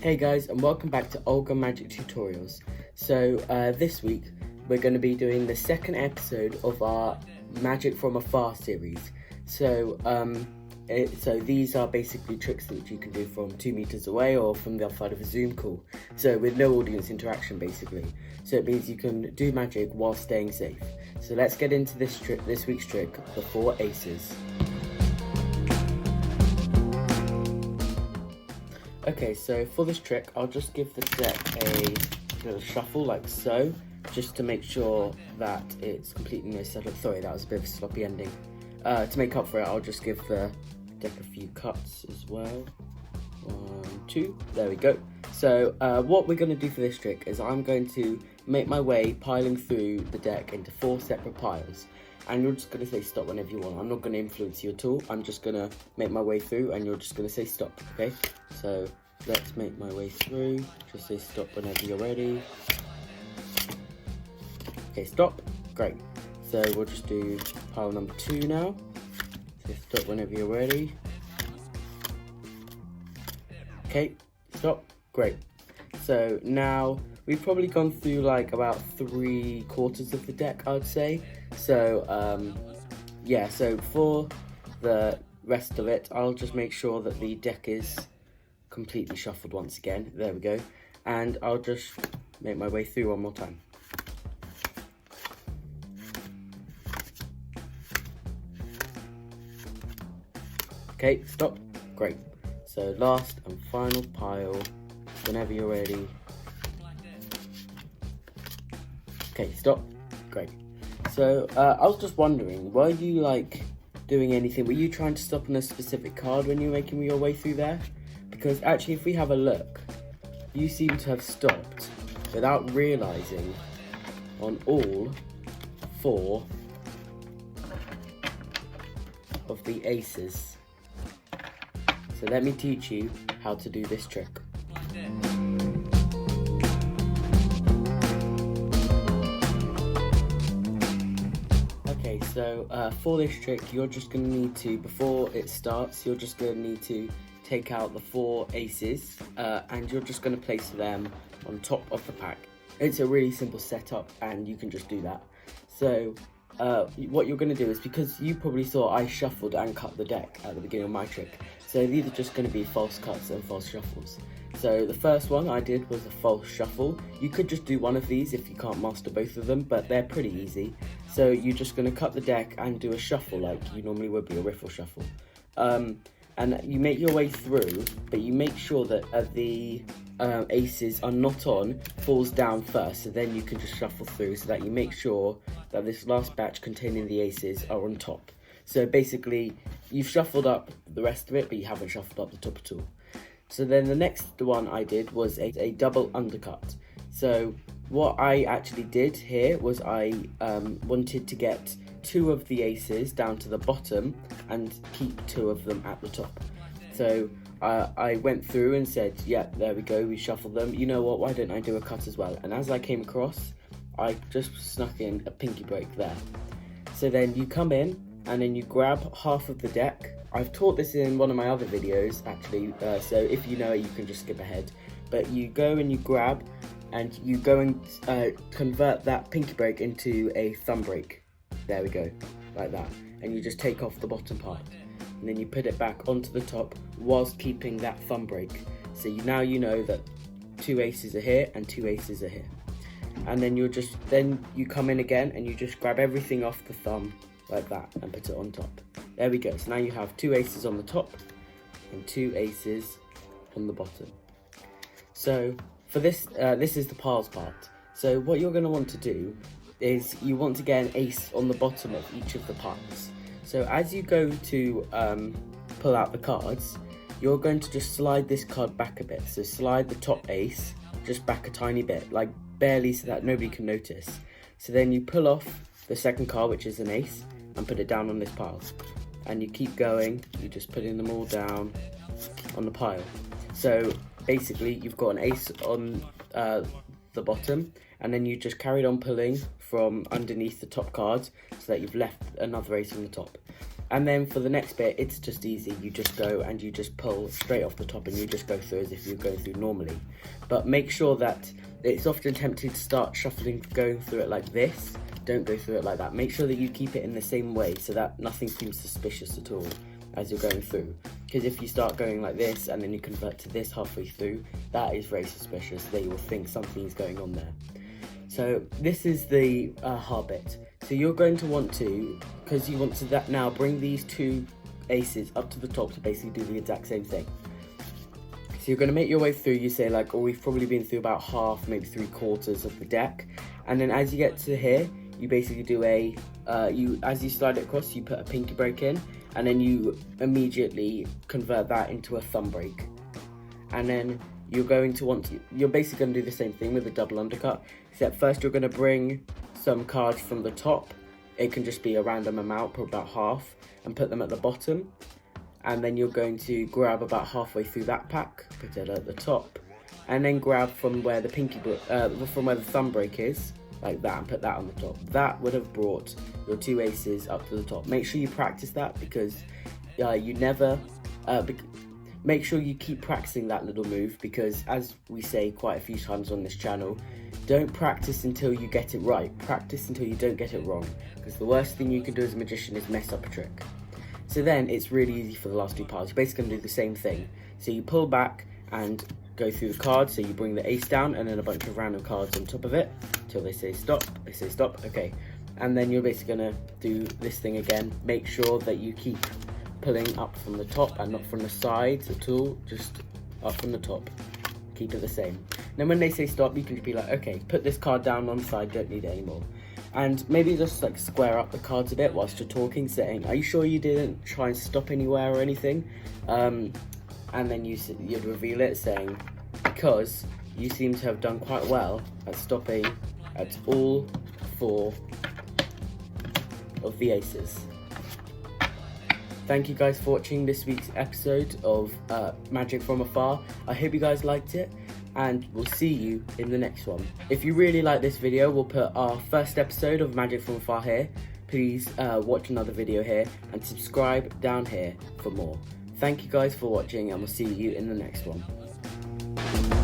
Hey guys, and welcome back to Olga Magic Tutorials. So this week we're going to be doing the second episode of our Magic From Afar series. So these are basically tricks that you can do from 2 meters away or from the other side of a Zoom call. So with no audience interaction basically. So it means you can do magic while staying safe. So let's get into this week's trick, the 4 aces. Okay, so for this trick, I'll just give the deck a little shuffle like so, just to make sure that it's completely settled. Sorry, that was a bit of a sloppy ending. To make up for it, I'll just give the deck a few cuts as well. 1, 2, there we go. So what we're going to do for this trick is I'm going to make my way piling through the deck into 4 separate piles. And you're just going to say stop whenever you want. I'm not going to influence you at all. I'm just going to make my way through and you're just going to say stop, okay? So let's make my way through. Just say stop whenever you're ready. Okay, stop. Great. So we'll just do pile number 2 now. So stop whenever you're ready. Okay, stop. Great. So now we've probably gone through like about 3/4 of the deck, I would say. So yeah, so for the rest of it, I'll just make sure that the deck is completely shuffled once again. There we go. And I'll just make my way through one more time. Okay, stop. Great. So last and final pile, whenever you're ready. Okay, stop. Great. So I was just wondering, were you like doing anything? Were you trying to stop on a specific card when you were making your way through there? Because actually, if we have a look, you seem to have stopped without realizing on all 4 of the aces. So let me teach you how to do this trick. Okay, so for this trick, you're just going to need to, before it starts, you're just going to need to take out the 4 aces and you're just going to place them on top of the pack. It's a really simple setup and you can just do that. So what you're going to do is, because you probably saw I shuffled and cut the deck at the beginning of my trick, so these are just going to be false cuts and false shuffles. So the first one I did was a false shuffle. You could just do one of these if you can't master both of them, but they're pretty easy. So you're just going to cut the deck and do a shuffle like you normally would be, a riffle shuffle. And you make your way through, but you make sure that the aces are not on, falls down first, so then you can just shuffle through so that you make sure that this last batch containing the aces are on top. So basically, you've shuffled up the rest of it, but you haven't shuffled up the top at all. So then the next one I did was a double undercut. So what I actually did here was I wanted to get 2 of the aces down to the bottom and keep 2 of them at the top. So I went through and said, yeah, there we go, we shuffled them. You know what, why don't I do a cut as well? And as I came across, I just snuck in a pinky break there. So then you come in and then you grab half of the deck. I've taught this in one of my other videos actually, so if you know it, you can just skip ahead. But you go and you grab and you go and convert that pinky break into a thumb break. There we go, like that. And you just take off the bottom part. And then you put it back onto the top whilst keeping that thumb break. So now you know that 2 aces are here and 2 aces are here. And then you come in again and you just grab everything off the thumb like that and put it on top. There we go. So now you have 2 aces on the top and 2 aces on the bottom. So for this, this is the piles part. So what you're going to want to do is you want to get an ace on the bottom of each of the piles. So as you go to pull out the cards, you're going to just slide this card back a bit. So slide the top ace just back a tiny bit, like barely, so that nobody can notice. So then you pull off the second card, which is an ace, and put it down on this pile. And you keep going, you're just putting them all down on the pile. So basically you've got an ace on the bottom, and then you just carried on pulling from underneath the top card so that you've left another ace on the top. And then for the next bit, it's just easy. You just go and you just pull straight off the top and you just go through as if you're going through normally. But make sure that it's often tempted to start shuffling, going through it like this. Don't go through it like that. Make sure that you keep it in the same way so that nothing seems suspicious at all as you're going through. Because if you start going like this and then you convert to this halfway through, that is very suspicious. They will think something is going on there. So this is the hard bit. So you're going to want to, because you want to now bring these 2 aces up to the top to basically do the exact same thing. So you're going to make your way through. You say like, oh, we've probably been through about half, maybe 3/4 of the deck. And then as you get to here, you basically do as you slide it across, you put a pinky break in, and then you immediately convert that into a thumb break. And then you're basically going to do the same thing with a double undercut, except first you're going to bring some cards from the top. It can just be a random amount, for about half, and put them at the bottom. And then you're going to grab about halfway through that pack, put it at the top, and then grab from where the from where the thumb break is, like that, and put that on the top. That would have brought your 2 aces up to the top. Make sure you practice that, because you never make sure you keep practicing that little move, because as we say quite a few times on this channel, don't practice until you get it right. Practice until you don't get it wrong, because the worst thing you can do as a magician is mess up a trick. So then it's really easy for the last 2 piles. You're basically going to do the same thing. So you pull back and go through the cards. So you bring the ace down and then a bunch of random cards on top of it until they say stop. They say stop. Okay. And then you're basically going to do this thing again. Make sure that you keep pulling up from the top and not from the sides at all. Just up from the top. Keep it the same. Then when they say stop, you can just be like, okay, put this card down on the side. Don't need it anymore. And maybe just like square up the cards a bit whilst you're talking, saying, are you sure you didn't try and stop anywhere or anything? And then you'd reveal it, saying, because you seem to have done quite well at stopping at all 4 of the aces. Thank you guys for watching this week's episode of Magic From Afar. I hope you guys liked it, and we'll see you in the next one. If you really like this video, we'll put our first episode of Magic From Afar here. Please watch another video here and subscribe down here for more. Thank you guys for watching, and we'll see you in the next one.